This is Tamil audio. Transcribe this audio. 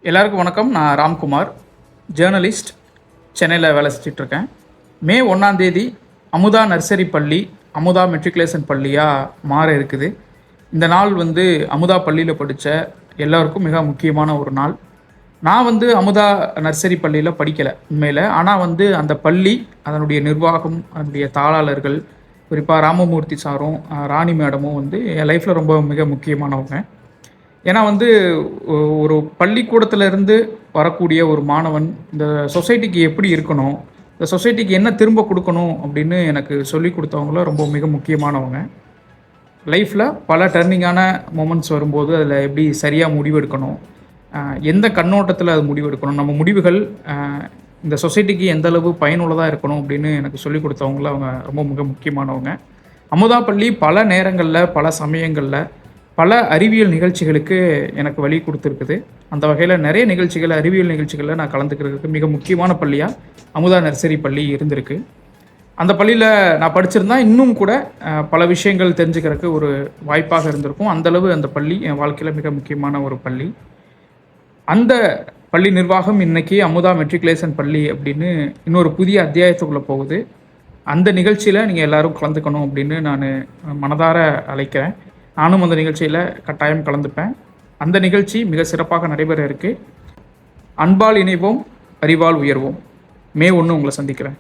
எல்லாருக்கும் வணக்கம். நான் ராம்குமார், ஜேர்னலிஸ்ட், சென்னையில் வேலை செஞ்சிட்ருக்கேன். மே 1 அமுதா நர்சரி பள்ளி அமுதா மெட்ரிகுலேஷன் பள்ளியாக மாற இருக்குது. இந்த நாள் அமுதா பள்ளியில் படித்த எல்லாருக்கும் மிக முக்கியமான ஒரு நாள். நான் அமுதா நர்சரி பள்ளியில் படிக்கலை உண்மையில். ஆனால் அந்த பள்ளி, அதனுடைய நிர்வாகம், அதனுடைய தாளாளர்கள், குறிப்பாக ராமமூர்த்தி சாரும் ராணி மேடமும் என் லைஃப்பில் ரொம்ப மிக முக்கியமானவங்க. ஏன்னா ஒரு பள்ளிக்கூடத்திலேருந்து வரக்கூடிய ஒரு மாணவன் இந்த சொசைட்டிக்கு எப்படி இருக்கணும், இந்த சொசைட்டிக்கு என்ன திரும்ப கொடுக்கணும் அப்படின்னு எனக்கு சொல்லி கொடுத்தவங்கள ரொம்ப மிக முக்கியமானவங்க. லைஃப்பில் பல டர்னிங்கான மூமெண்ட்ஸ் வரும்போது அதில் எப்படி சரியாக முடிவெடுக்கணும், எந்த கண்ணோட்டத்தில் அது முடிவெடுக்கணும், நம்ம முடிவுகள் இந்த சொசைட்டிக்கு எந்த அளவு பயனுள்ளதாக இருக்கணும் அப்படின்னு எனக்கு சொல்லி கொடுத்தவங்கள அவங்க ரொம்ப மிக முக்கியமானவங்க. அமுதா பள்ளி பல நேரங்களில், பல சமயங்களில், பல அறிவியல் நிகழ்ச்சிகளுக்கு எனக்கு வழி கொடுத்துருக்குது. அந்த வகையில் நிறைய நிகழ்ச்சிகள், அறிவியல் நிகழ்ச்சிகளில் நான் கலந்துக்கிறதுக்கு மிக முக்கியமான பள்ளியாக அமுதா நர்சரி பள்ளி இருந்திருக்கு. அந்த பள்ளியில் நான் படிச்சிருந்தா இன்னும் கூட பல விஷயங்கள் தெரிஞ்சுக்கிறதுக்கு ஒரு வாய்ப்பாக இருந்திருக்கும். அந்தளவு அந்த பள்ளி என் வாழ்க்கையில் மிக முக்கியமான ஒரு பள்ளி. அந்த பள்ளி நிர்வாகம் இன்றைக்கி அமுதா மெட்ரிகுலேஷன் பள்ளி அப்படின்னு இன்னொரு புதிய அத்தியாயத்துக்குள்ளே போகுது. அந்த நிகழ்ச்சியில் நீங்கள் எல்லோரும் கலந்துக்கணும் அப்படின்னு நான் மனதார அழைக்கிறேன். நானும் அந்த நிகழ்ச்சியில் கட்டாயம் கலந்துப்பேன். அந்த நிகழ்ச்சி மிக சிறப்பாக நடைபெற இருக்குது. அன்பால் இணைவோம், அறிவால் உயர்வோம். மே 1 உங்களை சந்திக்கிறேன்.